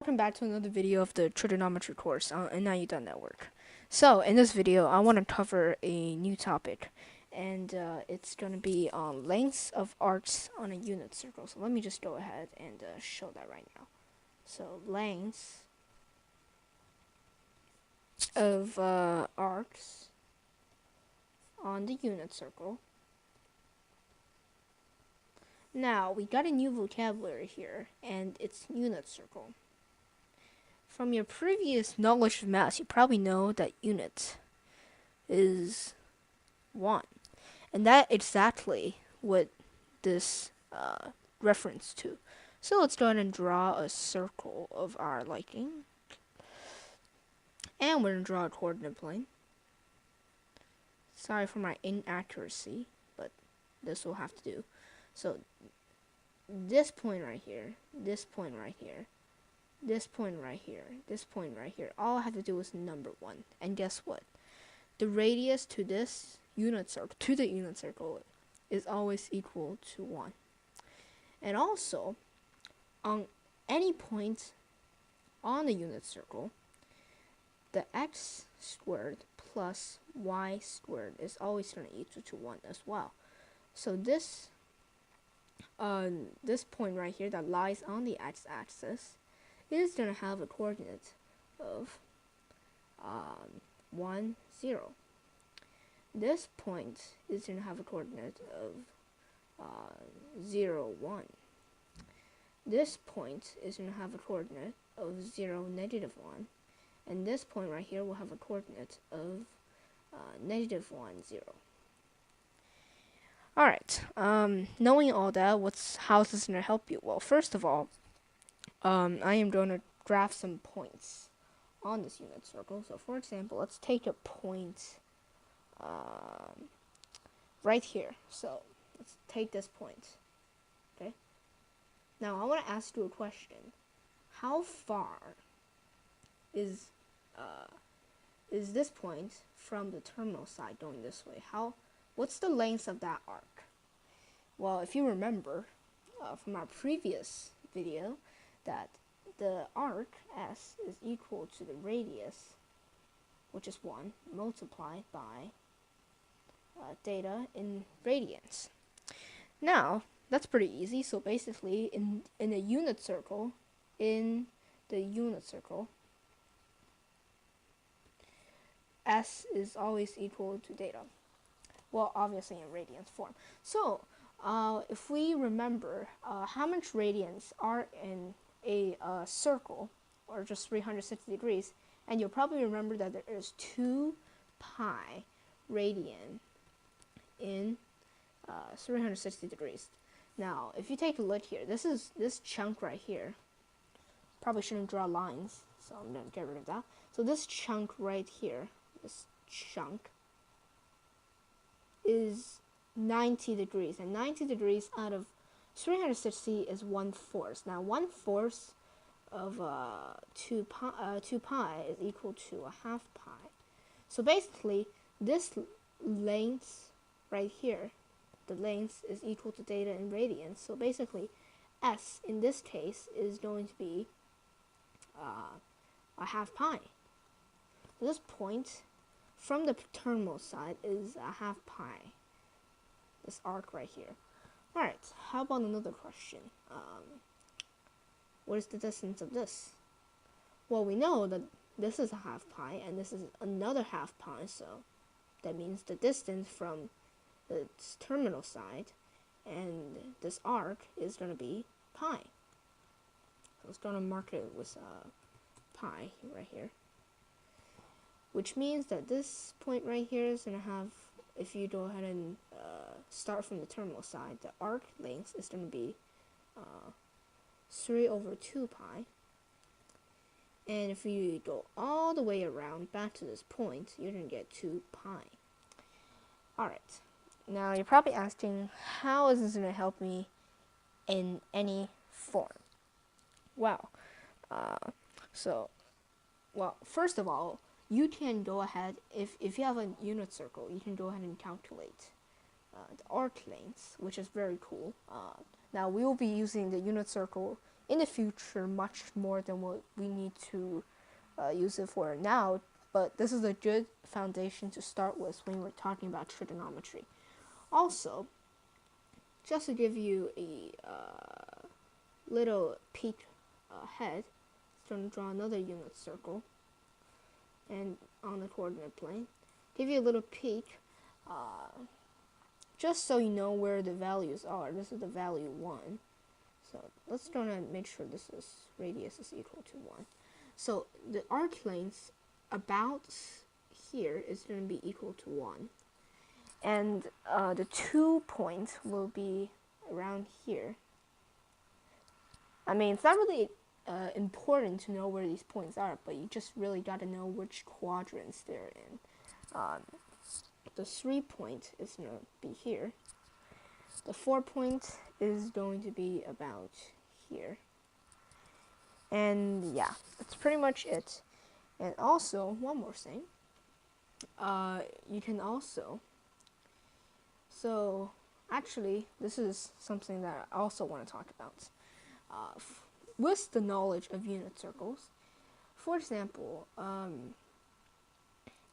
Welcome back to another video of the Trigonometry course in IU Network. So, in this video, I want to cover a new topic, and it's going to be on lengths of arcs on a unit circle. So, let me just go ahead and show that right now. So, lengths of arcs on the unit circle. Now, we got a new vocabulary here, and it's unit circle. From your previous knowledge of math, you probably know that unit is 1. And that's exactly what this reference to. So let's go ahead and draw a circle of our liking. And we're going to draw a coordinate plane. Sorry for my inaccuracy, but this will have to do. So this point right here, this point right here, this point right here, this point right here, all I have to do is number 1. And guess what? The radius to this unit circle, to the unit circle, is always equal to 1. And also, on any point on the unit circle, the x squared plus y squared is always going to equal to 1 as well. So this point right here that lies on the x-axis is going to have a coordinate of 1, 0. This point is going to have a coordinate of 0, 1. This point is going to have a coordinate of 0, negative 1. And this point right here will have a coordinate of negative 1, 0. Alright, knowing all that, how is this going to help you? Well, first of all, I am going to graph some points on this unit circle. So, for example, let's take a point right here. So, let's take this point. Okay? Now, I want to ask you a question. How far is this point from the terminal side going this way? What's the length of that arc? Well, if you remember from our previous video, that the arc S is equal to the radius, which is 1, multiplied by theta in radians. Now, that's pretty easy. So basically, in a unit circle, S is always equal to theta. Well, obviously in radians form. So, if we remember how much radians are in a circle, or just 360 degrees, and you'll probably remember that there is 2 pi radian in 360 degrees. Now, if you take a look here, this chunk right here, probably shouldn't draw lines, so I'm going to get rid of that. So this chunk right here, this chunk, is 90 degrees, and 90 degrees out of 360 is 1/4. Now 1/4 of 2 pi is equal to 1/2 pi. So basically, this length right here, the length is equal to theta in radians. So basically, S in this case is going to be 1/2 pi. So this point from the terminal side is 1/2 pi. This arc right here. Alright, how about another question? What is the distance of this? Well, we know that this is 1/2 pi, and this is another 1/2 pi, so that means the distance from the terminal side and this arc is going to be pi. So it's going to mark it with pi right here. Which means that this point right here is going to have, if you go ahead and start from the terminal side, the arc length is going to be 3/2 pi. And if you go all the way around back to this point, you're going to get 2 pi. Alright, now you're probably asking, how is this going to help me in any form? Well, first of all, you can go ahead, if you have a unit circle, you can go ahead and calculate the arc length, which is very cool. Now we will be using the unit circle in the future much more than what we need to use it for now, but this is a good foundation to start with when we're talking about trigonometry. Also, just to give you a little peek ahead, I'm going to draw another unit circle and on the coordinate plane. Give you a little peek, just so you know where the values are. This is the value 1. So let's try to make sure this is radius is equal to 1. So the arc length about here is going to be equal to 1. And the 2 points will be around here. I mean, it's not really important to know where these points are, but you just really got to know which quadrants they're in. The 3 point is going to be here. The 4 point is going to be about here. And yeah, that's pretty much it. And also, one more thing. You can also, so actually, this is something that I also want to talk about. With the knowledge of unit circles, for example,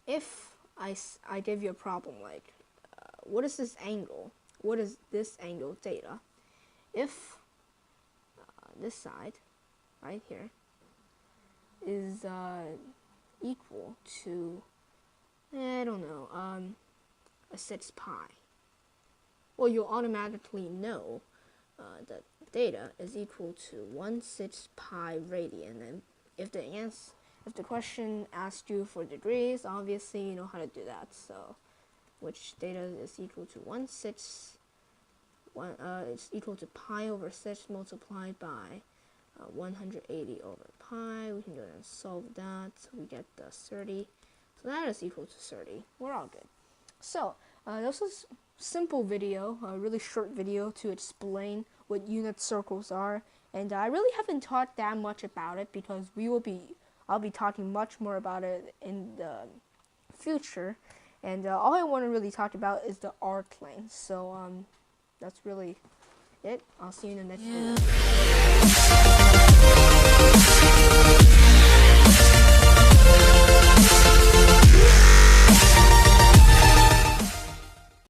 if I give you a problem like, what is this angle? What is this angle theta? If this side, right here, is equal to, I don't know, a 6 pi, well, you'll automatically know that theta is equal to 1/6 pi radian. And if the question asked you for degrees, obviously you know how to do that. So, which theta is equal to 1/6. It's equal to pi over 6 multiplied by 180 over pi. We can go ahead and solve that. We get the 30. So that is equal to 30. We're all good. So this was a simple video, a really short video to explain what unit circles are. And I really haven't talked that much about it because I'll be talking much more about it in the future. And all I want to really talk about is the arc length. So that's really it. I'll see you in the next video.